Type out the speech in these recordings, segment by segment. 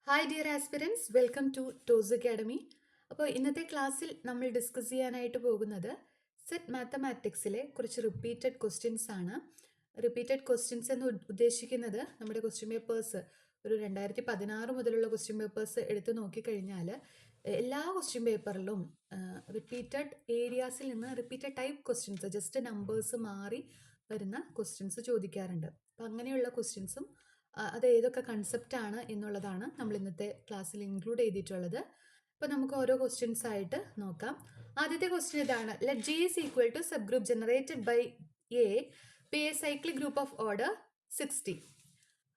Hi dear aspirants, welcome to toss academy. അപ്പോൾ ഇന്നത്തെ ക്ലാസ്സിൽ നമ്മൾ ഡിസ്കസ് ചെയ്യാനായിട്ട് പോകുന്നത് സെറ്റ് മാത്തമാറ്റിക്സിലെ കുറച്ച് റിപ്പീറ്റഡ് ക്വസ്റ്റ്യൻസ് ആണ്. റിപ്പീറ്റഡ് ക്വസ്റ്റ്യൻസ് എന്ന് ഉദ്ദേശിക്കുന്നത് നമ്മുടെ ക്വസ്റ്റ്യൻ പേപ്പേഴ്സ് ഒരു 2016 മുതലുള്ള ക്വസ്റ്റ്യൻ പേപ്പേഴ്സ് എടുത്തു നോക്കിക്കഴിഞ്ഞാൽ എല്ലാ ക്വസ്റ്റ്യൻ പേപ്പറിലും റിപ്പീറ്റഡ് ഏരിയാസിൽ നിന്ന് repeated type questions, just numbers മാറി വരുന്ന ക്വസ്റ്റ്യൻസ് ചോദിക്കാറുണ്ട്. അപ്പം അങ്ങനെയുള്ള ക്വസ്റ്റ്യൻസും അത് ഏതൊക്കെ കൺസെപ്റ്റ് ആണ് എന്നുള്ളതാണ് നമ്മൾ ഇന്നത്തെ ക്ലാസ്സിൽ ഇൻക്ലൂഡ് ചെയ്തിട്ടുള്ളത്. അപ്പോൾ നമുക്ക് ഓരോ ക്വസ്റ്റ്യൻസ് ആയിട്ട് നോക്കാം. ആദ്യത്തെ ക്വസ്റ്റ്യൻ ഇതാണ്: let G is equal to subgroup generated by A B A cyclic group of order 60.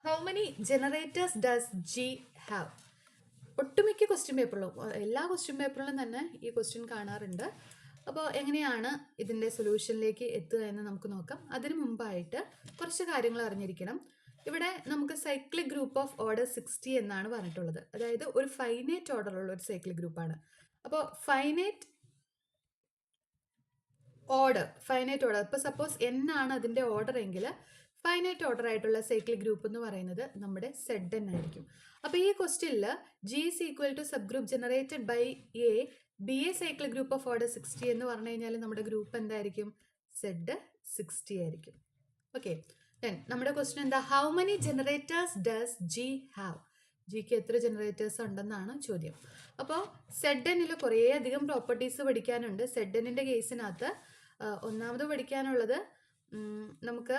How many generators does G have? ഒട്ടുമിക്ക ക്വസ്റ്റ്യൻ പേപ്പറിലും, എല്ലാ ക്വസ്റ്റ്യൻ പേപ്പറിലും തന്നെ ഈ ക്വസ്റ്റ്യൻ കാണാറുണ്ട്. അപ്പോൾ എങ്ങനെയാണ് ഇതിൻ്റെ സൊല്യൂഷനിലേക്ക് എത്തുക എന്ന് നമുക്ക് നോക്കാം. അതിനു മുമ്പായിട്ട് കുറച്ച് കാര്യങ്ങൾ അറിഞ്ഞിരിക്കണം. ഇവിടെ നമുക്ക് സൈക്ലിക് ഗ്രൂപ്പ് ഓഫ് ഓർഡർ 60 എന്നാണ് പറഞ്ഞിട്ടുള്ളത്. അതായത് ഒരു ഫൈനൈറ്റ് ഓർഡറുള്ള ഒരു സൈക്ലിക് ഗ്രൂപ്പാണ്. അപ്പോൾ ഫൈനൈറ്റ് ഓർഡർ ഇപ്പോൾ സപ്പോസ് n ആണ് അതിൻ്റെ ഓർഡർ എങ്കിൽ ഫൈനൈറ്റ് ഓർഡർ ആയിട്ടുള്ള സൈക്ലിക് ഗ്രൂപ്പ് എന്ന് പറയുന്നത് നമ്മുടെ ZN ആയിരിക്കും. അപ്പോൾ ഈ ക്വസ്റ്റ്യനിൽ G is equal to subgroup generated by A B A cyclic group of order 60 എന്ന് പറഞ്ഞു കഴിഞ്ഞാൽ നമ്മുടെ ഗ്രൂപ്പ് എന്തായിരിക്കും? Z60 ആയിരിക്കും. ഓക്കെ, നമ്മുടെ ക്വസ്റ്റ്യൻ എന്താ? How many generators does G have? ജിക്ക് എത്ര ജനറേറ്റേഴ്സ് ഉണ്ടെന്നാണ് ചോദ്യം. അപ്പോൾ ZNൽ കുറേ അധികം പ്രോപ്പർട്ടീസ് പഠിക്കാനുണ്ട്. ZNൻ്റെ കേസിനകത്ത് ഒന്നാമത് പഠിക്കാനുള്ളത്, നമുക്ക്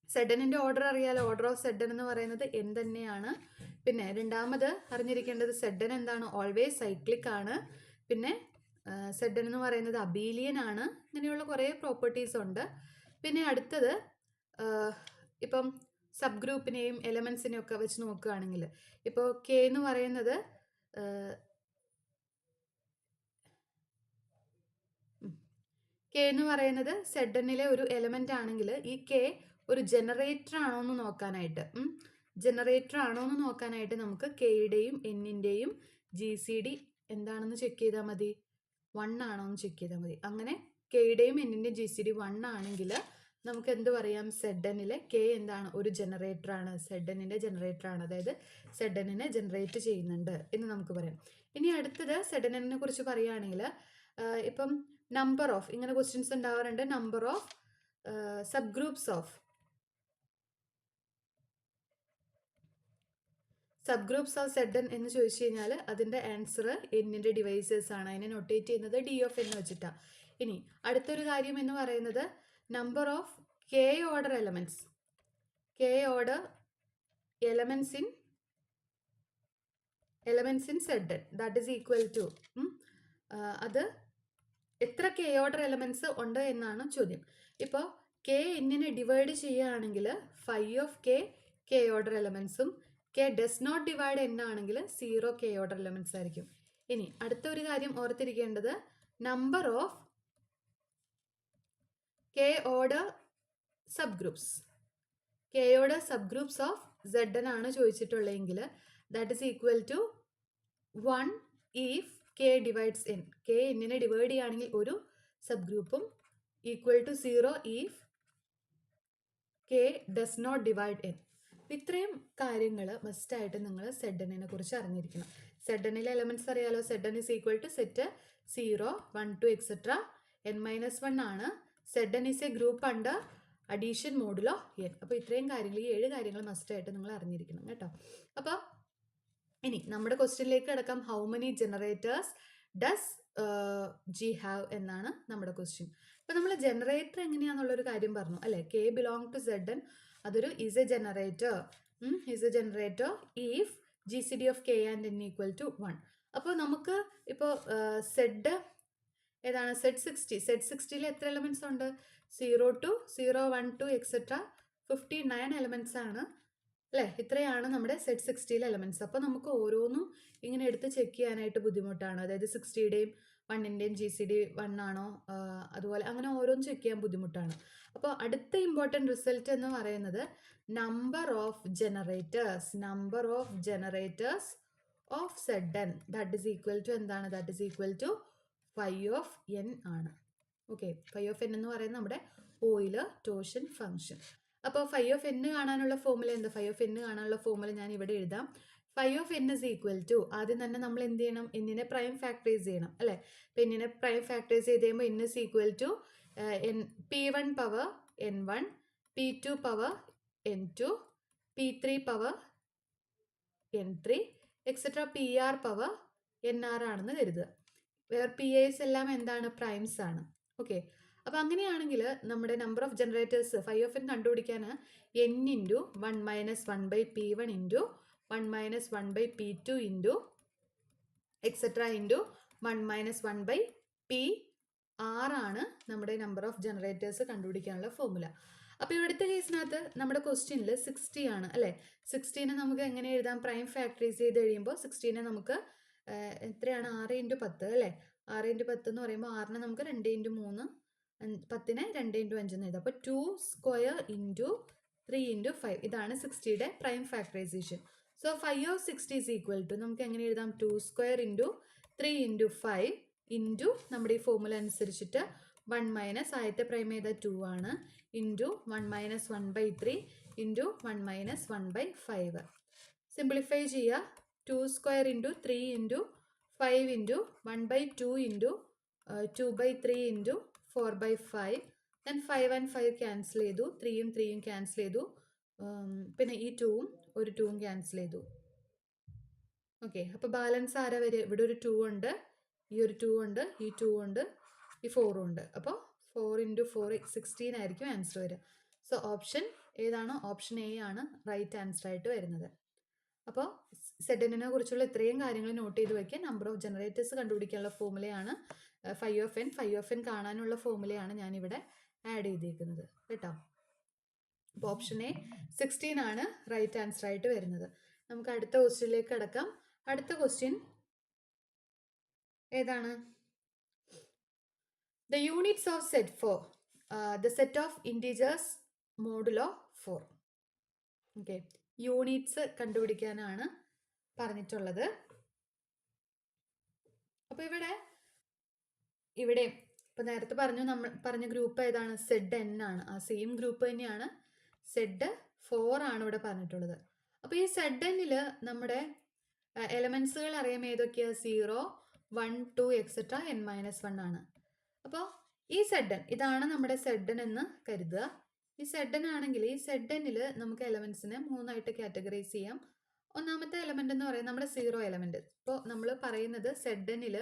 ZNൻ്റെ ഓർഡർ അറിയാലോ. ഓർഡർ ഓഫ് ZN എന്ന് പറയുന്നത് n തന്നെയാണ്. പിന്നെ രണ്ടാമത് അറിഞ്ഞിരിക്കേണ്ടത് ZN എന്താണ്? ഓൾവേസ് സൈക്ലിക് ആണ്. പിന്നെ ZN എന്ന് പറയുന്നത് അബീലിയൻ ആണ്. ഇങ്ങനെയുള്ള കുറേ പ്രോപ്പർട്ടീസ് ഉണ്ട്. പിന്നെ അടുത്തത്, ഇപ്പം സബ് ഗ്രൂപ്പിനെയും എലമെൻസിനെയും ഒക്കെ വെച്ച് നോക്കുകയാണെങ്കിൽ, ഇപ്പോൾ കെ എന്ന് പറയുന്നത് ZNലെ ഒരു എലമെൻ്റ് ആണെങ്കിൽ ഈ കെ ഒരു ജനറേറ്റർ ആണോ എന്ന് നോക്കാനായിട്ട് നമുക്ക് കെയുടെയും എന്നിൻ്റെയും GCD എന്താണെന്ന് ചെക്ക് ചെയ്താൽ മതി, 1 ആണോ എന്ന് ചെക്ക് ചെയ്താൽ മതി. അങ്ങനെ കെയുടെയും എന്നിൻ്റെയും GCD 1 ആണെങ്കിൽ നമുക്ക് എന്ത് പറയാം? ZNലെ കെ എന്താണ്? ഒരു ജനറേറ്റർ ആണ്. ZNൻ്റെ ജനറേറ്റർ ആണ്. അതായത് ZNനെ ജനറേറ്റ് ചെയ്യുന്നുണ്ട് എന്ന് നമുക്ക് പറയാം. ഇനി അടുത്തത് ZNനെ കുറിച്ച് പറയുകയാണെങ്കിൽ, ഇപ്പം നമ്പർ ഓഫ്, ഇങ്ങനെ ക്വസ്റ്റ്യൻസ് ഉണ്ടാവാറുണ്ട്, number of sub groups of ZN എന്ന് ചോദിച്ചു കഴിഞ്ഞാൽ അതിൻ്റെ ആൻസർ എന്നിൻ്റെ ഡിവൈസേഴ്സ് ആണ്. അതിനെ നൊട്ടേറ്റ് ചെയ്യുന്നത് D of n വെച്ചിട്ടാണ്. ഇനി അടുത്തൊരു കാര്യം എന്ന് പറയുന്നത് number of k order elements in ZN that is equal to, അത് എത്ര k ഓർഡർ എലമെൻറ്റ്സ് ഉണ്ട് എന്നാണ് ചോദ്യം. ഇപ്പോൾ k എന്നിനെ ഡിവൈഡ് ചെയ്യുകയാണെങ്കിൽ 5 of k ഓർഡർ എലമെൻറ്റ്സും k does not divide n ആണെങ്കിൽ 0 k ഓർഡർ എലമെൻറ്റ്സ് ആയിരിക്കും. ഇനി അടുത്തൊരു കാര്യം ഓർത്തിരിക്കേണ്ടത്, number of k order subgroups of ZN ആണ് ചോദിച്ചിട്ടുള്ളതെങ്കിൽ that is equal to 1 if k divides n. k എന്നിനെ ഡിവൈഡ് ചെയ്യുകയാണെങ്കിൽ ഒരു സബ് ഗ്രൂപ്പും, equal to 0 if k does not divide n. ഇത്രയും കാര്യങ്ങൾ മസ്റ്റായിട്ട് നിങ്ങൾ ZNനെ കുറിച്ച് അറിഞ്ഞിരിക്കണം. ZNലെ എലമെൻറ്റ്സ് അറിയാലോ. ZN is equal to set 0, 1, 2 etc. n-1 ആണ്. ZN is a group under addition modulo n. അപ്പോൾ ഇത്രയും കാര്യങ്ങൾ, ഈ 7 കാര്യങ്ങൾ മസ്റ്റായിട്ട് നിങ്ങൾ അറിഞ്ഞിരിക്കണം കേട്ടോ. അപ്പോൾ ഇനി നമ്മുടെ ക്വസ്റ്റ്യനിലേക്ക് കിടക്കാം. How many generators does G have എന്നാണ് നമ്മുടെ ക്വസ്റ്റ്യൻ. അപ്പോൾ നമ്മൾ ജനറേറ്റർ എങ്ങനെയാണെന്നുള്ളൊരു കാര്യം പറഞ്ഞു അല്ലേ. കെ ബിലോങ് ടു ZN, അതൊരു is a generator if GCD of k and n equal to 1. അപ്പോൾ നമുക്ക് ഇപ്പോൾ ഏതാണ്? Z60ൽ എത്ര എലമെൻറ്റ്സ് ഉണ്ട്? 0 to 0, 1, 2 etc. 59 എലമെൻറ്റ്സ് ആണ് അല്ലേ. ഇത്രയാണ് നമ്മുടെ Z60ലെ എലമെൻറ്റ്സ്. അപ്പോൾ നമുക്ക് ഓരോന്നും ഇങ്ങനെ എടുത്ത് ചെക്ക് ചെയ്യാനായിട്ട് ബുദ്ധിമുട്ടാണ്. അതായത് 60യുടെയും 1ൻ്റെയും GCD 1 ആണോ, അതുപോലെ അങ്ങനെ ഓരോന്നും ചെക്ക് ചെയ്യാൻ ബുദ്ധിമുട്ടാണ്. അപ്പോൾ അടുത്ത ഇമ്പോർട്ടൻറ്റ് റിസൾട്ട് എന്ന് പറയുന്നത് number of generators of ZN that is equal to എന്താണ്? That is equal to 5 of n ആണ്. ഓക്കെ, 5 of n എന്ന് പറയുന്നത് നമ്മുടെ ഓയിലർ ടോർഷൻ ഫംഗ്ഷൻ. അപ്പോൾ 5 of n കാണാനുള്ള ഫോർമുല എന്താ? 5 of n കാണാനുള്ള ഫോർമുല ഞാൻ ഇവിടെ എഴുതാം. Phi of N is equal to, ആദ്യം തന്നെ നമ്മൾ എന്ത് ചെയ്യണം, എന്നിനെ പ്രൈം ഫാക്ടറൈസ് ചെയ്യണം അല്ലേ. അപ്പം എന്നിനെ പ്രൈം ഫാക്ടറൈസ് ചെയ്ത് കഴിയുമ്പോൾ N is equal to P1 power N1, P2 power N2, P3 power N3 etcetera PR power NR ആണെന്ന് കരുതുക. വേർ PAs എല്ലാം എന്താണ്, പ്രൈംസ് ആണ്. ഓക്കെ, അപ്പം അങ്ങനെയാണെങ്കിൽ നമ്മുടെ number of generators phi of N കണ്ടുപിടിക്കാൻ N into 1 minus 1/P1 into 1 minus 1/P2 into etcetera into 1 minus 1/PR ആണ് നമ്മുടെ നമ്പർ ഓഫ് ജനറേറ്റേഴ്സ് കണ്ടുപിടിക്കാനുള്ള ഫോർമുല. അപ്പോൾ ഇവിടുത്തെ കേസിനകത്ത് നമ്മുടെ ക്വസ്റ്റ്യനിൽ 60 ആണ് അല്ലേ. 16 നമുക്ക് എങ്ങനെ എഴുതാം, പ്രൈം ഫാക്ടറൈസ് ചെയ്ത് കഴിയുമ്പോൾ 16 നമുക്ക് എത്രയാണ്, 6 ഇൻറ്റു 10 അല്ലേ. 6 ഇൻറ്റു 10 എന്ന് പറയുമ്പോൾ 6നെ നമുക്ക് 2 ഇൻറ്റു 3, 10നെ 2 ഇൻറ്റു 5 എന്ന് എഴുതാം. അപ്പോൾ 2 സ്ക്വയർ ഇൻറ്റു 3 ഇൻറ്റു 5 ഇതാണ് 60യുടെ prime factorisation. So phi of 60 is equal to നമുക്ക് എങ്ങനെ എഴുതാം, 2 സ്ക്വയർ ഇൻറ്റു 3 ഇൻറ്റു 5 ഇൻറ്റു നമ്മുടെ ഈ ഫോർമുല അനുസരിച്ചിട്ട് 1 മൈനസ് ആദ്യത്തെ പ്രൈം ചെയ്ത 2 ആണ് into 1 minus 1/3 into 1 minus 1/5. Simplify ചെയ്യുക. 2 square into 3 into 5 into 1/2 into 2/3 into 4/5. Then 5 and 5 cancel ചെയ്തു, 3യും 3യും ക്യാൻസൽ ചെയ്തു, പിന്നെ ഈ 2വും ഒരു 2വും ക്യാൻസൽ ചെയ്തു. ഓക്കെ, അപ്പോൾ ബാലൻസ് ആരാ വരിക, ഇവിടെ ഒരു 2 ഉണ്ട്, ഈ ഒരു 2 ഉണ്ട്, ഈ 2 ഉണ്ട്, ഈ 4 ഉണ്ട്. അപ്പോൾ 4 ഇൻറ്റു 4 16 ആയിരിക്കും ആൻസർ വരിക. സോ ഓപ്ഷൻ ഏതാണോ, ഓപ്ഷൻ എ ആണ് റൈറ്റ് ആൻസർ ആയിട്ട് വരുന്നത്. അപ്പോൾ സെഡിനെ കുറിച്ചുള്ള ഇത്രയും കാര്യങ്ങൾ നോട്ട് ചെയ്ത് വയ്ക്കുക. നമ്പർ ഓഫ് ജനറേറ്റേഴ്സ് കണ്ടുപിടിക്കാനുള്ള ഫോർമുലയാണ് phi of N. Phi of N കാണാനുള്ള ഫോർമുലയാണ് ഞാനിവിടെ ആഡ് ചെയ്തേക്കുന്നത് കേട്ടോ. അപ്പോൾ ഓപ്ഷൻ എ 16 ആണ് റൈറ്റ് ആൻസർ ആയിട്ട് വരുന്നത്. നമുക്ക് അടുത്ത ക്വസ്റ്റ്യനിലേക്ക് കടക്കാം. അടുത്ത ക്വസ്റ്റ്യൻ ഏതാണ്, the units of set 4, the set of integers modulo 4. Okay, units കണ്ടുപിടിക്കാനാണ് പറഞ്ഞിട്ടുള്ളത്. അപ്പോൾ ഇവിടെ ഇപ്പം നേരത്തെ പറഞ്ഞു, നമ്മൾ പറഞ്ഞ ഗ്രൂപ്പ് ഏതാണ്, സെഡ് എൻ ആണ്. ആ സെയിം ഗ്രൂപ്പ് തന്നെയാണ്, സെഡ് 4 ആണ് ഇവിടെ പറഞ്ഞിട്ടുള്ളത്. അപ്പോൾ ഈ സെഡ് എന്നിൽ നമ്മുടെ എലമെൻസുകൾ അറിയാം ഏതൊക്കെയാണ്, 0, 1, 2 എക്സെട്ര n-1 ആണ്. അപ്പോൾ ഈ സെഡ് എൻ ഇതാണ് നമ്മുടെ സെഡ് എൻ എന്ന് കരുതുക. ഈ സെഡ് എൻ ആണെങ്കിൽ ഈ സെഡ് എന്നിൽ നമുക്ക് എലമെൻസിനെ 3ആയിട്ട് കാറ്റഗറൈസ് ചെയ്യാം. ഒന്നാമത്തെ എലമെന്റ് എന്ന് പറയുന്നത് നമ്മുടെ 0 എലമെന്റ്. ഇപ്പോൾ നമ്മൾ പറയുന്നത് സെഡ് എന്നിൽ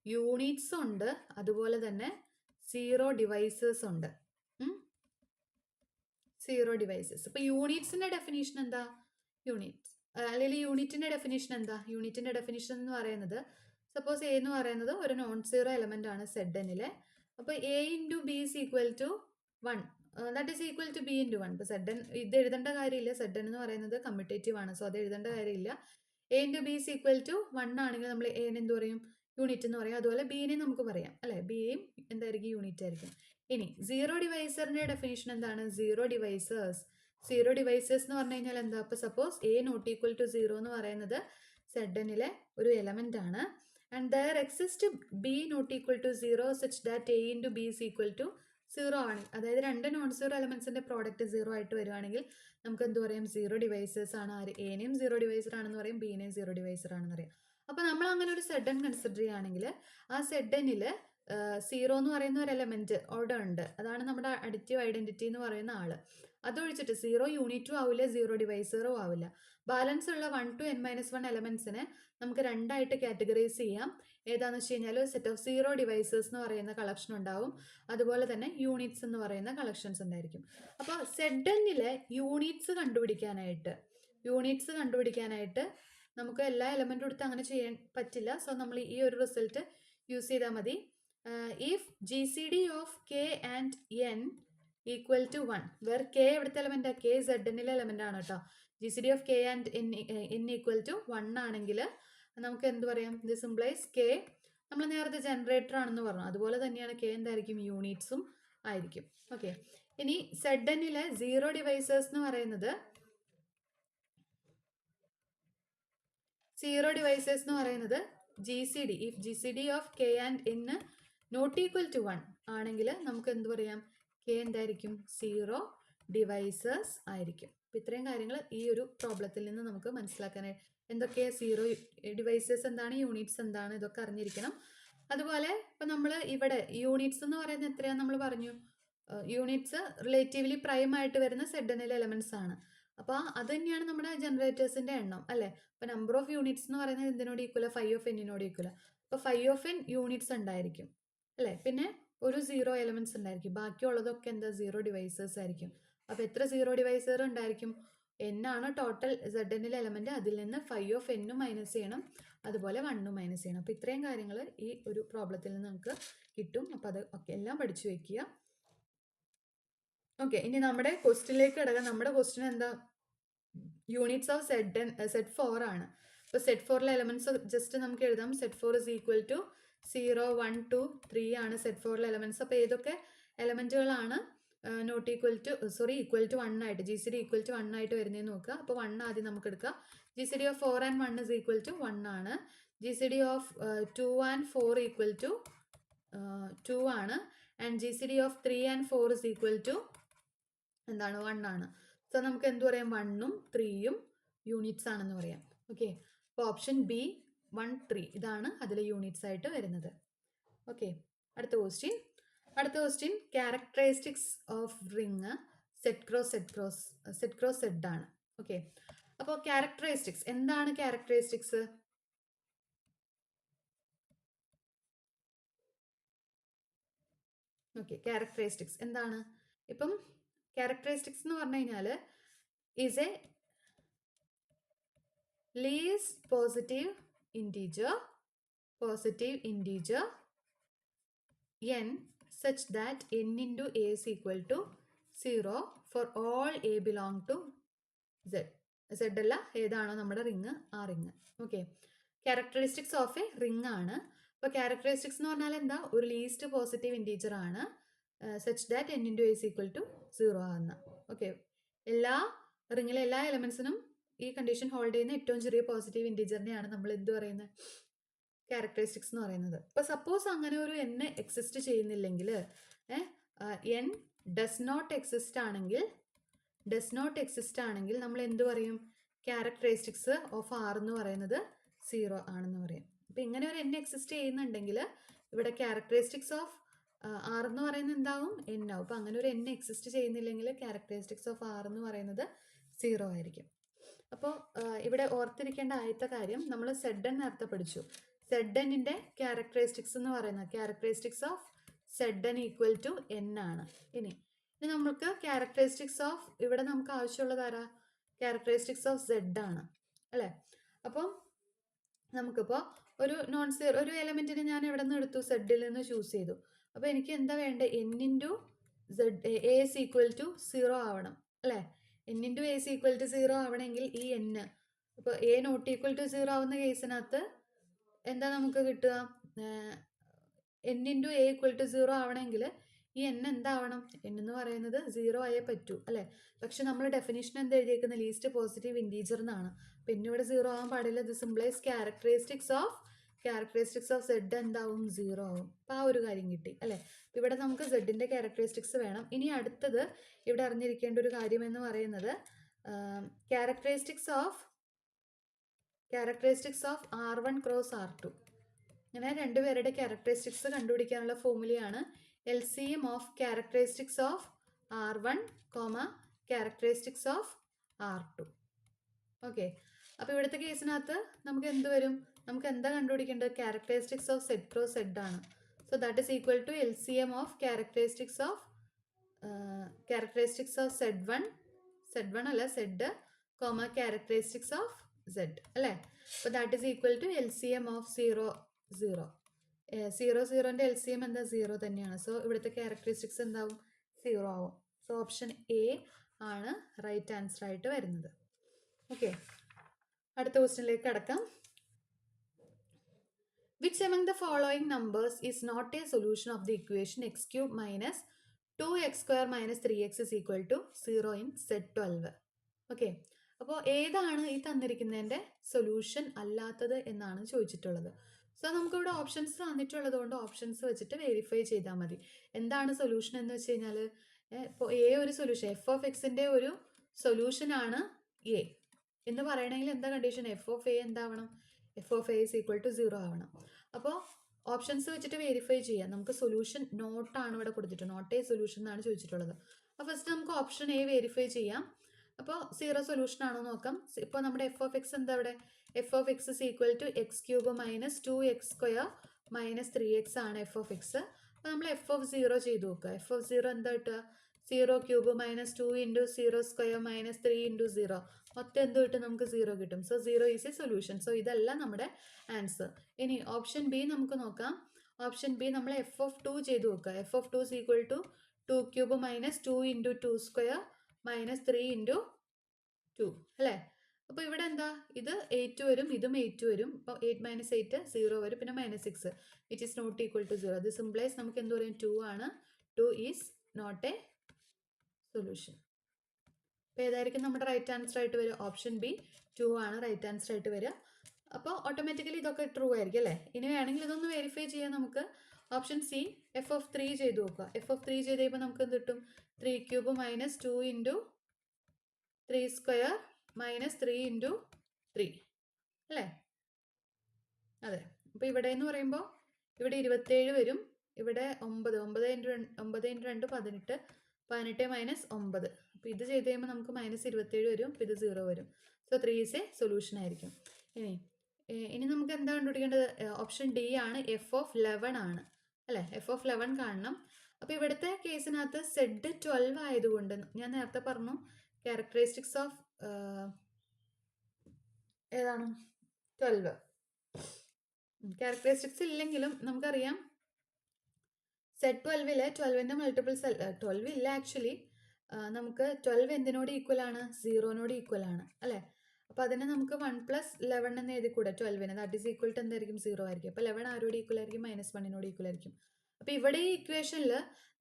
യൂണിറ്റ്സ് ഉണ്ട്, അതുപോലെ തന്നെ 0 ഡിവൈസേഴ്സ് ഉണ്ട്. 0 ഡിവൈസസ്. ഇപ്പോൾ യൂണിറ്റ്സിന്റെ ഡെഫിനേഷൻ എന്താ, യൂണിറ്റ്സ് അല്ലെങ്കിൽ യൂണിറ്റിന്റെ ഡെഫിനേഷൻ എന്താ, യൂണിറ്റിന്റെ ഡെഫിനേഷൻ എന്ന് പറയുന്നത്, സപ്പോസ് എ എന്ന് പറയുന്നത് ഒരു നോൺ സീറോ എലമെന്റ് ആണ് സെഡ് എന്നിലെ. അപ്പോൾ A into B is equal to 1, that is equal to B into 1. ഇപ്പോൾ സെഡ് എൻ ഇത് എഴുതേണ്ട കാര്യമില്ല, സെഡ് എൻ എന്ന് പറയുന്നത് കമ്മ്യൂട്ടേറ്റീവ് ആണ്, സോ അത് എഴുതേണ്ട കാര്യമില്ല. A into B is equal to 1 ആണെങ്കിൽ നമ്മൾ എനെ എന്ത് പറയും, യൂണിറ്റ് എന്ന് പറയും. അതുപോലെ ബിനെ നമുക്ക് പറയാം അല്ലേ, ബിയും എന്തായിരിക്കും, യൂണിറ്റ് ആയിരിക്കും. ഇനി 0 ഡിവൈസറിന്റെ ഡെഫിനേഷൻ എന്താണ്, 0 ഡിവൈസേഴ്സ്. 0 ഡിവൈസേഴ്സ് എന്ന് പറഞ്ഞു കഴിഞ്ഞാൽ എന്താ, അപ്പോൾ suppose A not equal to 0 എന്ന് പറയുന്നത് സെഡ് എന്നിലെ ഒരു എലമെന്റ് ആണ്. And there exist B not equal to 0 such that A into B is equal to 0 ആണ്. അതായത് രണ്ട് നോൺ സീറോ എലമെന്റ്സിന്റെ പ്രോഡക്റ്റ് 0 ആയിട്ട് വരുവാണെങ്കിൽ നമുക്ക് എന്ത് പറയാം, 0 ഡിവൈസേഴ്സ് ആണ്. ആര്, എനെയും 0 ഡിവൈസർ ആണെന്ന് പറയും, ബിനെയും 0 ഡിവൈസർ ആണെന്ന് പറയും. അപ്പോൾ നമ്മൾ അങ്ങനെ ഒരു സെഡ് എൻ കൺസിഡർ ചെയ്യുകയാണെങ്കിൽ ആ സെഡ് എന്നിൽ 0 എന്ന് പറയുന്ന ഒരു എലമെന്റ് ഓർഡർ ഉണ്ട്, അതാണ് നമ്മുടെ അഡിറ്റീവ് ഐഡന്റിറ്റി എന്ന് പറയുന്ന ആള്. അതൊഴിച്ചിട്ട് 0 യൂണിറ്റും ആവില്ല, 0 ഡിവൈസറും ആവില്ല. ബാലൻസ് ഉള്ള 1 to n-1 എലമെന്റ്സിനെ നമുക്ക് രണ്ടായിട്ട് കാറ്റഗറൈസ് ചെയ്യാം. ഏതാണെന്ന് വെച്ച് കഴിഞ്ഞാൽ സെറ്റ് ഓഫ് 0 ഡിവൈസേഴ്സ് എന്ന് പറയുന്ന കളക്ഷൻ ഉണ്ടാവും, അതുപോലെ തന്നെ യൂണിറ്റ്സ് എന്ന് പറയുന്ന കളക്ഷൻസ് ഉണ്ടായിരിക്കും. അപ്പോൾ സെഡ് എന്നിലെ യൂണിറ്റ്സ് കണ്ടുപിടിക്കാനായിട്ട് നമുക്ക് എല്ലാ എലമെന്റും എടുത്ത് അങ്ങനെ ചെയ്യാൻ പറ്റില്ല. സോ നമ്മൾ ഈ ഒരു റിസൾട്ട് യൂസ് ചെയ്താൽ മതി. If GCD of K and N equal to 1, where K എവിടുത്തെ എലമെന്റാ, കെ സെഡ് എന്നിലെ എലമെന്റ് ആണ് കേട്ടോ. GCD of K and N equal to 1 ആണെങ്കിൽ നമുക്ക് എന്ത് പറയാം, ദിസ് ഇംപ്ലൈസ് കെ നമ്മൾ നേരത്തെ ജനറേറ്റർ ആണെന്ന് പറഞ്ഞു, അതുപോലെ തന്നെയാണ് കെ എന്തായിരിക്കും, യൂണിറ്റ്സും ആയിരിക്കും. ഓക്കെ, ഇനി സെഡ് എന്നിലെ 0 ഡിവൈസേഴ്സ് എന്ന് പറയുന്നത് GCD, if GCD of K and N not equal to 1 ആണെങ്കിൽ നമുക്ക് എന്ത് പറയാം, കെ എന്തായിരിക്കും, 0 ഡിവൈസേഴ്സ് ആയിരിക്കും. അപ്പോൾ ഇത്രയും കാര്യങ്ങൾ ഈ ഒരു പ്രോബ്ലത്തിൽ നിന്ന് നമുക്ക് മനസ്സിലാക്കാനായിട്ട് എന്തൊക്കെയാണ് സീറോ ഡിവൈസസ് എന്താണ്, യൂണിറ്റ്സ് എന്താണ്, ഇതൊക്കെ അറിഞ്ഞിരിക്കണം. അതുപോലെ ഇപ്പം നമ്മൾ ഇവിടെ യൂണിറ്റ്സ് എന്ന് പറയുന്നത് എത്രയാണ് നമ്മൾ പറഞ്ഞു, യൂണിറ്റ്സ് റിലേറ്റീവ്ലി പ്രൈം ആയിട്ട് വരുന്ന സെഡനിലെ എലമെന്റ്സ് ആണ്. അപ്പോൾ അത് തന്നെയാണ് നമ്മുടെ ജനറേറ്റേഴ്സിന്റെ എണ്ണം അല്ലേ. അപ്പോൾ നമ്പർ ഓഫ് യൂണിറ്റ്സ് എന്ന് പറയുന്നത് എന്തിനോട് ഈക്വല, ഫൈവ് ഓഫ് എന്നിനോട് ഈക്വല. അപ്പോൾ ഫൈവ് ഓഫ് എൻ യൂണിറ്റ്സ് ഉണ്ടായിരിക്കും അല്ലേ. പിന്നെ ഒരു സീറോ എലമെന്റ്സ് ഉണ്ടായിരിക്കും, ബാക്കിയുള്ളതൊക്കെ എന്താ സീറോ ഡിവൈസേഴ്സ് ആയിരിക്കും. അപ്പോൾ എത്ര സീറോ ഡിവൈസർ ഉണ്ടായിരിക്കും, എൻ ആണ് ടോട്ടൽ സെഡനിലെ എലമെന്റ്, അതിൽ നിന്ന് ഫൈവ് ഓഫ് എന്നും മൈനസ് ചെയ്യണം, അതുപോലെ വണ്ണും മൈനസ് ചെയ്യണം. അപ്പോൾ ഇത്രയും കാര്യങ്ങൾ ഈ ഒരു പ്രോബ്ലത്തിൽ നിന്ന് നമുക്ക് കിട്ടും. അപ്പോൾ അത് ഒക്കെ എല്ലാം പഠിച്ചു വെക്കുക. ഓക്കെ, ഇനി നമ്മുടെ ക്വസ്റ്റിനിലേക്ക് കിടക്കാം. നമ്മുടെ ക്വസ്റ്റ്യൻ എന്താ, യൂണിറ്റ്സ് ഓഫ് സെറ്റ് 4 ആണ്. അപ്പോൾ സെറ്റ് 4ലെ എലമെന്റ്സ് ജസ്റ്റ് നമുക്ക് എഴുതാം. സെറ്റ് 4 ഇസ് ഈക്വൽ ടു 0, 1, 2, 3 ആണ് സെറ്റ് 4ലെ എലമെന്റ്സ്. അപ്പോൾ ഏതൊക്കെ എലമെന്റുകളാണ് not equal to equal to 1 ആയിട്ട്, G C D equal to 1 ആയിട്ട് വരുന്നതെന്ന് നോക്കുക. അപ്പോൾ 1 ആദ്യം നമുക്ക് എടുക്കാം. G C D of 4 and 1 is equal to 1 ആണ്. G C D of 2 and 4 equal to 2 ആണ്. And G C D of 3 and 4 is equal to എന്താണ്, 1 ആണ്. സോ നമുക്ക് എന്ത് പറയാം, 1ഉം 3യും യൂണിറ്റ്സ് ആണെന്ന് പറയാം. ഓക്കെ, അപ്പോൾ ഓപ്ഷൻ ബി 1, 3 ഇതാണ് അതിലെ യൂണിറ്റ്സ് ആയിട്ട് വരുന്നത്. ഓക്കെ, അടുത്ത question characteristics of ring set cross Z ആണ്. ഓക്കെ, അപ്പോൾ ക്യാരക്ടറിസ്റ്റിക്സ് എന്താണ്, ക്യാരക്ടറിസ്റ്റിക്സ് ഓക്കെ, ക്യാരക്ടറിസ്റ്റിക്സ് എന്താണ്. ഇപ്പം ക്യാരക്ടറിസ്റ്റിക്സ് എന്ന് പറഞ്ഞു കഴിഞ്ഞാൽ is a least positive integer n such that n into a is equal to 0 for all a belong to z. z അല്ല, ഏതാണോ നമ്മുടെ റിങ് ആ ring. Okay, characteristics of A ring ആണ്. അപ്പോൾ ക്യാരക്ടറിസ്റ്റിക്സ് എന്ന് പറഞ്ഞാൽ എന്താ, ഒരു ലീസ്റ്റ് പോസിറ്റീവ് ഇൻറ്റീജർ ആണ് such that n into a is equal to 0 ആകുന്ന. ഓക്കെ, എല്ലാ റിങ്ങിലെ എല്ലാ എലമെന്റ്സിനും ഈ കണ്ടീഷൻ ഹോൾഡ് ചെയ്യുന്ന ഏറ്റവും ചെറിയ പോസിറ്റീവ് ഇൻറ്റീജറിനെയാണ് നമ്മൾ എന്ത് പറയുന്നത്, ക്യാരക്ടറിസ്റ്റിക്സ് എന്ന് പറയുന്നത്. ഇപ്പോൾ സപ്പോസ് അങ്ങനെ ഒരു എൻ എക്സിസ്റ്റ് ചെയ്യുന്നില്ലെങ്കിൽ, എൻ ഡസ് നോട്ട് എക്സിസ്റ്റ് ആണെങ്കിൽ നമ്മൾ എന്ത് പറയും, ക്യാരക്ടറിസ്റ്റിക്സ് ഓഫ് ആർ എന്ന് പറയുന്നത് 0 ആണെന്ന് പറയും. അപ്പോൾ ഇങ്ങനെ ഒരു എൻ എക്സിസ്റ്റ് ചെയ്യുന്നുണ്ടെങ്കിൽ ഇവിടെ ക്യാരക്ടറിസ്റ്റിക്സ് ഓഫ് ആർ എന്ന് പറയുന്നത് എന്താവും, എൻ ആവും. അപ്പോൾ അങ്ങനെ ഒരു എൻ എക്സിസ്റ്റ് ചെയ്യുന്നില്ലെങ്കിൽ ക്യാരക്ടറിസ്റ്റിക്സ് ഓഫ് ആർ എന്ന് പറയുന്നത് 0 ആയിരിക്കും. അപ്പോൾ ഇവിടെ ഓർത്തിരിക്കേണ്ട ആദ്യത്തെ കാര്യം, നമ്മൾ സെഡ് എൻ നേരത്തെ പഠിച്ചു. സെഡ് എന്നിൻ്റെ ക്യാരക്ടറിസ്റ്റിക്സ് എന്ന് പറയുന്നത് characteristics of Z N equal to N ആണ്. ഇനി നമുക്ക് ക്യാരക്ടറിസ്റ്റിക്സ് ഓഫ്, ഇവിടെ നമുക്ക് ആവശ്യമുള്ളത് ആരാ, ക്യാരക്ടറിസ്റ്റിക്സ് ഓഫ് സെഡ് ആണ് അല്ലേ. അപ്പം നമുക്കിപ്പോൾ ഒരു നോൺ സീറോ ഒരു എലമെൻറ്റിനെ ഞാൻ എവിടെ നിന്ന് എടുത്തു, സെഡിൽ നിന്ന് ചൂസ് ചെയ്തു. അപ്പോൾ എനിക്ക് എന്താ വേണ്ടത്, N into Z A is equal to 0 ആവണം അല്ലേ. n into A is equal to 0 ആവണമെങ്കിൽ ഈ n, ഇപ്പോൾ എ നോട്ട് ഈക്വൽ ടു 0 ആവുന്ന കേസിനകത്ത് എന്താ നമുക്ക് കിട്ടുക, n into A equal to 0 ആവണമെങ്കിൽ ഈ n എന്താവണം, n എന്ന് പറയുന്നത് 0 ആയേ പറ്റൂ അല്ലേ. പക്ഷെ നമ്മൾ ഡെഫിനിഷൻ എന്താ എഴുതിയേക്കുന്നത്, ലീസ്റ്റ് പോസിറ്റീവ് ഇൻറ്റീജർ എന്നാണ്. പിന്നെ ഇവിടെ 0 ആവാൻ പാടില്ല. ഇത് സിംപ്ലൈസ് ക്യാരക്ടറിസ്റ്റിക്സ് ഓഫ് സെഡ് എന്താവും, 0 ആവും. അപ്പോൾ ആ ഒരു കാര്യം കിട്ടി അല്ലേ. ഇവിടെ നമുക്ക് സെഡിൻ്റെ ക്യാരക്ടറിസ്റ്റിക്സ് വേണം. ഇനി അടുത്തത് ഇവിടെ അറിഞ്ഞിരിക്കേണ്ട ഒരു കാര്യം എന്ന് പറയുന്നത് characteristics of R1 cross R2. ഇങ്ങനെ രണ്ടുപേരുടെ ക്യാരക്ടറിസ്റ്റിക്സ് കണ്ടുപിടിക്കാനുള്ള ഫോർമുലയാണ് LCM of characteristics of R1, characteristics of R2. Okay, അപ്പോൾ ഇവിടുത്തെ കേസിനകത്ത് നമുക്ക് എന്ത് വരും, നമുക്ക് എന്താ കണ്ടുപിടിക്കേണ്ടത്, characteristics of Z cross Z ആണ്. So that is equal to LCM of characteristics of Z1 അല്ല സെഡ്, ക്യാരക്ടറിസ്റ്റിക്സ് ഓഫ് Z അല്ലേ. അപ്പോൾ that is equal to LCM of 0, 0. 0ൻ്റെ LCM എന്താ, 0 തന്നെയാണ്. സോ ഇവിടുത്തെ ക്യാരക്ടറിസ്റ്റിക്സ് എന്താവും, 0 ആവും. സോ ഓപ്ഷൻ എ ആണ് റൈറ്റ് ആൻസർ ആയിട്ട് വരുന്നത്. ഓക്കെ, അടുത്ത ക്വസ്റ്റ്യനിലേക്ക് കടക്കാം. Which among the following numbers is not a solution of the equation x cube minus 2x square minus 3x is equal to 0 in set 12? Okay, അപ്പോൾ ഏതാണ് ഈ തന്നിരിക്കുന്നതിൻ്റെ solution അല്ലാത്തത് എന്നാണ് ചോദിച്ചിട്ടുള്ളത്. സോ നമുക്കിവിടെ ഓപ്ഷൻസ് തന്നിട്ടുള്ളത് കൊണ്ട് ഓപ്ഷൻസ് വെച്ചിട്ട് വെരിഫൈ ചെയ്താൽ മതി. എന്താണ് സൊല്യൂഷൻ എന്ന് വെച്ച് കഴിഞ്ഞാൽ, ഇപ്പോൾ ഒരു സൊല്യൂഷൻ എഫ് ഓഫ് എക്സിൻ്റെ ഒരു സൊല്യൂഷൻ ആണ് എ എന്ന് പറയണമെങ്കിൽ എന്താ കണ്ടീഷൻ? എഫ് ഓഫ് എ എന്താവണം? F of A is equal to 0 ആവണം. അപ്പോൾ ഓപ്ഷൻസ് വെച്ചിട്ട് വെരിഫൈ ചെയ്യാം. നമുക്ക് സൊല്യൂഷൻ നോട്ടാണ് ഇവിടെ കൊടുത്തിട്ട്, നോട്ട് എ സൊല്യൂഷൻ എന്നാണ് ചോദിച്ചിട്ടുള്ളത്. അപ്പോൾ ഫസ്റ്റ് നമുക്ക് ഓപ്ഷൻ എ വെരിഫൈ ചെയ്യാം. അപ്പോൾ 0 സൊല്യൂഷൻ ആണോ നോക്കാം. ഇപ്പോൾ നമ്മുടെ എഫ് ഓഫ് എക്സ് എന്താ ഇവിടെ? F of x is equal to x cube minus 2x² minus 3x ആണ് എഫ് ഓഫ് എക്സ്. അപ്പോൾ നമ്മൾ എഫ് ഓഫ് 0 ചെയ്ത് നോക്കുക. എഫ് ഓഫ് 0 എന്താ കിട്ടുക? 0 cube minus 2 into 0² minus 3 into 0. മൊത്തം എന്ത് കിട്ടും? നമുക്ക് 0 കിട്ടും. So 0 is a solution. So ഇതല്ല നമ്മുടെ ആൻസർ. ഇനി ഓപ്ഷൻ ബി നമുക്ക് നോക്കാം. ഓപ്ഷൻ ബി നമ്മൾ എഫ് ഓഫ് 2 ചെയ്ത് നോക്കുക. F of 2 is equal to 2 cube minus 2 into 2² minus 3 into 2 അല്ലേ? അപ്പോൾ ഇവിടെ എന്താ? ഇത് 8 വരും, ഇതും 8 വരും. അപ്പോൾ 8 മൈനസ് 8 0 വരും, പിന്നെ minus 6 which is not equal to 0. This implies നമുക്ക് എന്ത് പറയും? 2 ആണ്. 2 ഈസ് നോട്ട് എ സൊല്യൂഷൻ. അപ്പോൾ ഏതായിരിക്കും നമ്മുടെ റൈറ്റ് ആൻസർ ആയിട്ട് വരിക? ഓപ്ഷൻ ബി 2 ആണ് റൈറ്റ് ആൻസർ ആയിട്ട് വരിക. അപ്പോൾ ഓട്ടോമാറ്റിക്കലി ഇതൊക്കെ ട്രൂ ആയിരിക്കും അല്ലേ? ഇനി വേണമെങ്കിൽ ഇതൊന്ന് വെരിഫൈ ചെയ്യാൻ നമുക്ക് ഓപ്ഷൻ സി എഫ് ഓഫ് 3 ചെയ്ത് നോക്കുക. എഫ് ഓഫ് 3 ചെയ്ത് കഴിയുമ്പോൾ നമുക്ക് എന്ത് കിട്ടും? 3 cube minus 2 into 3² minus 3 into 3 അല്ലേ? അതെ. അപ്പോൾ ഇവിടെ എന്ന് പറയുമ്പോൾ ഇവിടെ 27 വരും, ഇവിടെ 9 ഇൻറ്റു 2 18 18 മൈനസ് 9. അപ്പോൾ ഇത് ചെയ്ത് കഴിയുമ്പോൾ നമുക്ക് മൈനസ് 27 വരും, അപ്പോൾ ഇത് 0 വരും. സോ 3 ഈസ് എ സൊല്യൂഷൻ ആയിരിക്കും. ഇനി നമുക്ക് എന്താ കണ്ടുപിടിക്കേണ്ടത്? ഓപ്ഷൻ ഡി ആണ്. എഫ് ഓഫ് 11 ആണ് അല്ലേ? എഫ് ഓഫ് 11 കാണണം. അപ്പോൾ ഇവിടുത്തെ കേസിനകത്ത് സെഡ് 12 ആയതുകൊണ്ട് ഞാൻ നേരത്തെ പറഞ്ഞു ക്യാരക്ടറിസ്റ്റിക്സ് ഓഫ് ഏതാണ്? 12. ക്യാരക്ടറിസ്റ്റിക്സ് ഇല്ലെങ്കിലും നമുക്കറിയാം സെറ്റ് 12-ലെ 12ൻ്റെ മൾട്ടിപ്പിൾസ് 12 ഇല്ല ആക്ച്വലി. നമുക്ക് 12 എന്തിനോട് ഈക്വൽ ആണ്? 0നോട് ഈക്വൽ ആണ് അല്ലേ? അപ്പോൾ അതിനെ നമുക്ക് 1 + 11 എന്ന് എഴുതിക്കൂടെ 12-ന്? ദാറ്റ് ഈസ് ഈക്വൽ ടു എന്തായിരിക്കും? 0 ആയിരിക്കും. അപ്പോൾ 11 ആരോട് ഈക്വൽ ആയിരിക്കും? -1നോട് ഈക്വൽ ആയിരിക്കും. അപ്പോൾ ഇവിടെ ഈ ഇക്വേഷനിൽ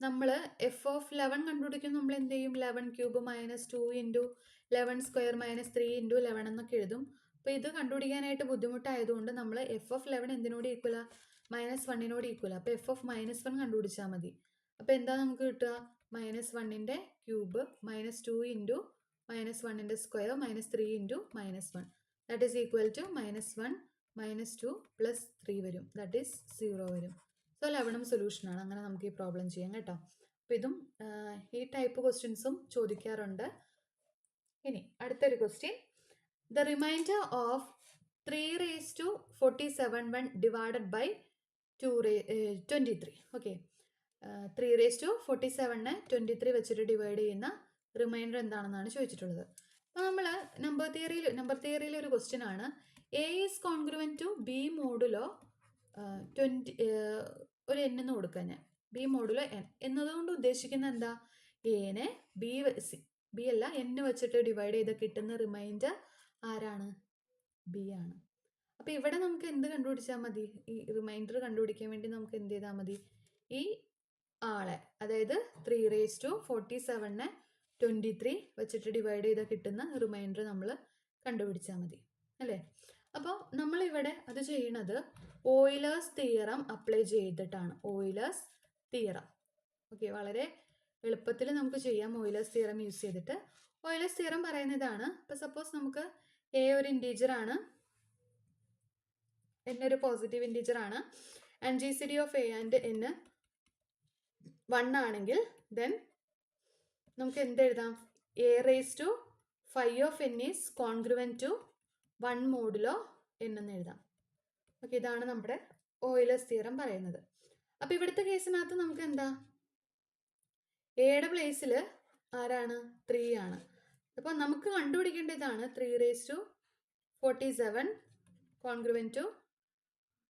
നമ്മൾ എഫ് ഓഫ് 11 കണ്ടുപിടിക്കും. നമ്മൾ എന്ത് ചെയ്യും? 11 cube minus 2 into 11² minus 3 into 11 എന്നൊക്കെ എഴുതും. അപ്പോൾ ഇത് കണ്ടുപിടിക്കാനായിട്ട് ബുദ്ധിമുട്ടായതുകൊണ്ട് നമ്മൾ എഫ് ഓഫ് 11 എന്തിനോട് ഈക്വലാ? -1നോട് ഈക്വൽ. അപ്പോൾ എഫ് ഓഫ് -1 കണ്ടുപിടിച്ചാൽ മതി. അപ്പോൾ എന്താ നമുക്ക് കിട്ടുക? -1ൻ്റെ ക്യൂബ് മൈനസ് 2 ഇൻറ്റു -1ൻ്റെ square minus 3 into -1 that is equal to -1 -2 + 3 വരും. ദാറ്റ് ഈസ് 0 വരും. സോ 11 സൊല്യൂഷനാണ്. അങ്ങനെ നമുക്ക് ഈ പ്രോബ്ലം ചെയ്യാം കേട്ടോ. അപ്പോൾ ഇതും ഈ ടൈപ്പ് ക്വസ്റ്റ്യൻസും ചോദിക്കാറുണ്ട്. ഇനി അടുത്തൊരു question. The remainder of 3⁻47 divided by 23. Okay, 3⁻47 23 വെച്ചിട്ട് ഡിവൈഡ് ചെയ്യുന്ന റിമൈൻഡർ എന്താണെന്നാണ് ചോദിച്ചിട്ടുള്ളത്. അപ്പോൾ നമ്മൾ നമ്പർ തിയറിയിൽ ഒരു ക്വസ്റ്റ്യൻ ആണ്. A is congruent to b modulo 20 ഒരു n എന്ന് കൊടുക്കുക. ഞാൻ ബി മോഡുലോ n എന്നതുകൊണ്ട് ഉദ്ദേശിക്കുന്നത് എന്താ? എനെ ബി അല്ല n വെച്ചിട്ട് ഡിവൈഡ് ചെയ്ത് കിട്ടുന്ന റിമൈൻഡർ ആരാണ്? ബി ആണ്. അപ്പോൾ ഇവിടെ നമുക്ക് എന്ത് കണ്ടുപിടിച്ചാൽ മതി? ഈ റിമൈൻഡർ കണ്ടുപിടിക്കാൻ വേണ്ടി നമുക്ക് എന്ത് ചെയ്താൽ മതി? ഈ ആളെ, അതായത് 3⁻47 23 വെച്ചിട്ട് ഡിവൈഡ് ചെയ്ത് കിട്ടുന്ന റിമൈൻഡർ നമ്മൾ കണ്ടുപിടിച്ചാൽ മതി അല്ലേ? അപ്പോൾ നമ്മളിവിടെ അത് ചെയ്യണത് ഓയിലേഴ്സ് തിയറം അപ്ലൈ ചെയ്തിട്ടാണ്. Euler's theorem. ഓക്കെ, വളരെ എളുപ്പത്തിൽ നമുക്ക് ചെയ്യാം ഓയിലേഴ്സ് തിയറം യൂസ് ചെയ്തിട്ട്. ഓയിലേഴ്സ് തിയറം പറയുന്നതാണ്. ഇപ്പോൾ സപ്പോസ് നമുക്ക് എ ഒരു ഇൻറ്റീജർ ആണ്, n ഒരു പോസിറ്റീവ് ഇൻറ്റീജർ ആണ്, and GCD of a and n 1 ആണെങ്കിൽ ദെൻ നമുക്ക് എന്ത് എഴുതാം? a⁵ is congruent to 1 modulo n എന്ന് എഴുതാം. ഓക്കെ, ഇതാണ് നമ്മുടെ ഓയിലേഴ്സ് തിയറം പറയുന്നത്. അപ്പോൾ ഇവിടുത്തെ കേസിനകത്ത് നമുക്ക് എന്താ? എയുടെ പ്ലേസിൽ ആരാണ്? 3 ആണ്. അപ്പോൾ നമുക്ക് കണ്ടുപിടിക്കേണ്ടതാണ് 3⁻47 കോൺഗ്രുവൻ ടു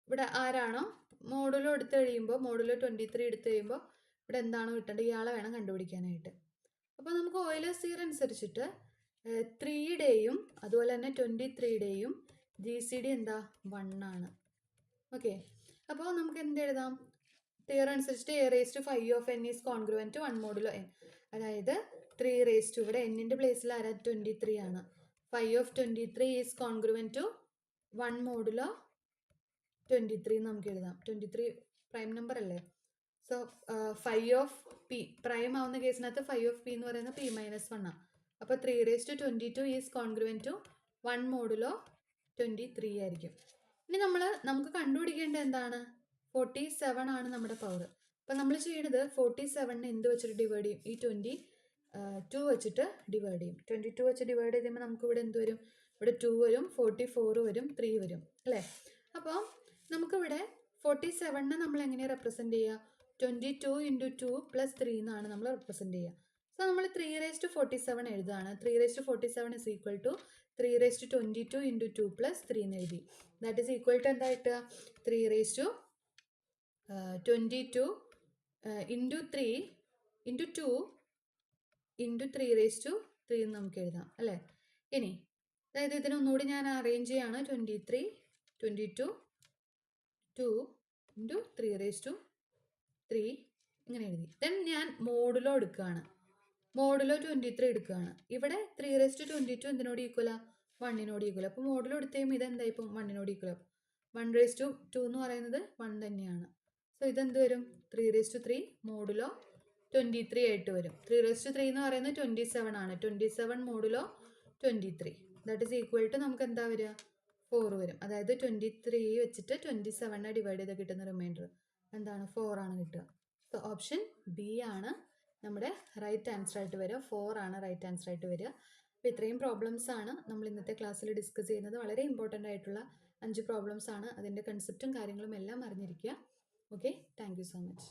ഇവിടെ ആരാണോ മോഡുലോ എടുത്തു കഴിയുമ്പോൾ, മോഡുലോ 23 എടുത്തു കഴിയുമ്പോൾ ഇവിടെ എന്താണോ കിട്ടേണ്ടത് ഇയാളെ വേണം കണ്ടുപിടിക്കാനായിട്ട്. അപ്പോൾ നമുക്ക് ഓയിലേഴ്സ് തിയറം അനുസരിച്ചിട്ട് 3യുടെയും അതുപോലെ തന്നെ 23യുടെയും GCD എന്താ? 1 ആണ്. ഓക്കെ, അപ്പോൾ നമുക്ക് എന്ത് എഴുതാം? തിയറം അനുസരിച്ചിട്ട് a⁵n is congruent to 1 modulo n. അതായത് 3 ഇവിടെ n-ൻ്റെ പ്ലേസിൽ ആരാ? 23 ആണ്. 5 ഈസ് കോൺഗ്രുവൻ ടു 1 മോഡുലോ 23 നമുക്ക് എഴുതാം. 23 പ്രൈം നമ്പർ അല്ലേ? സോ 5 പ്രൈം ആവുന്ന കേസിനകത്ത് 5 എന്ന് പറയുന്നത് p-1 ആണ്. അപ്പോൾ 3/22 ഈസ് കോൺഗ്രുവൻറ്റ് ടു 1 മോഡുലോ 23 ആയിരിക്കും. ഇനി നമുക്ക് കണ്ടുപിടിക്കേണ്ടത് എന്താണ്? 47 ആണ് നമ്മുടെ പവർ. അപ്പം നമ്മൾ ചെയ്യുന്നത് 47 എന്ത് വെച്ചിട്ട് ഡിവൈഡ് ചെയ്യും? ഈ 22 വെച്ചിട്ട് ഡിവൈഡ് ചെയ്യും. 22 വെച്ച് ഡിവൈഡ് ചെയ്യുമ്പോൾ നമുക്ക് ഇവിടെ എന്ത് വരും? ഇവിടെ 2 വരും, 44 വരും, 3 വരും അല്ലേ? അപ്പോൾ നമുക്കിവിടെ 47 നമ്മൾ എങ്ങനെയാണ് റെപ്രസെൻറ്റ് ചെയ്യുക? 22 × 2 + 3 എന്നാണ് നമ്മൾ റെപ്രസെൻറ്റ് ചെയ്യുക. സോ നമ്മൾ 3/47 എഴുതുകയാണ്. 3/47 is equal to 3/22 × 2 + 3 എന്ന് എഴുതി. ദാറ്റ് ഈസ് ഈക്വൽ ടു എന്താ കിട്ടുക? 3/22 × 3 × 2 × 3/3 എന്ന് നമുക്ക് എഴുതാം അല്ലേ? ഇനി അതായത് ഇതിനൊന്നുകൂടി ഞാൻ അറേഞ്ച് ചെയ്യാണ്. 23, 22, 2 × 3/3 ഇങ്ങനെ എഴുതി. ദെൻ ഞാൻ മോഡുലോ എടുക്കുകയാണ്. മോഡുലോ 23 എടുക്കുകയാണ്. ഇവിടെ 3/22 എന്തിനോട് ഈക്വലാ? 1 ഈക്വൽ. അപ്പോൾ മോഡുലോ എടുത്ത് കഴിയുമ്പോൾ ഇതെന്തായി? ഇപ്പം 1 ഈക്വൽ. 1/2 എന്ന് പറയുന്നത് 1 തന്നെയാണ്. സോ ഇതെന്ത് വരും? 3/3 മോഡുലോ 23 ആയിട്ട് വരും. 3/3 എന്ന് പറയുന്നത് 27 ആണ്. 27 modulo 23 that is equal to നമുക്ക് എന്താ വരിക? 4 വരും. അതായത് 23 വെച്ചിട്ട് 27 ഡിവൈഡ് ചെയ്ത് കിട്ടുന്ന റിമൈൻഡർ എന്താണ്? 4 ആണ് കിട്ടുക. സോ ഓപ്ഷൻ ബി ആണ് നമ്മുടെ റൈറ്റ് ആൻസർ ആയിട്ട് വരിക. 4 ആണ് റൈറ്റ് ആൻസർ ആയിട്ട് വരിക. അപ്പോൾ ഇത്രയും പ്രോബ്ലംസ് ആണ് നമ്മൾ ഇന്നത്തെ ക്ലാസ്സിൽ ഡിസ്കസ് ചെയ്യുന്നത്. വളരെ ഇമ്പോർട്ടൻ്റ് ആയിട്ടുള്ള 5 പ്രോബ്ലംസ് ആണ്. അതിൻ്റെ കൺസെപ്റ്റും കാര്യങ്ങളും എല്ലാം അറിഞ്ഞിരിക്കുക. Okay, thank you so much.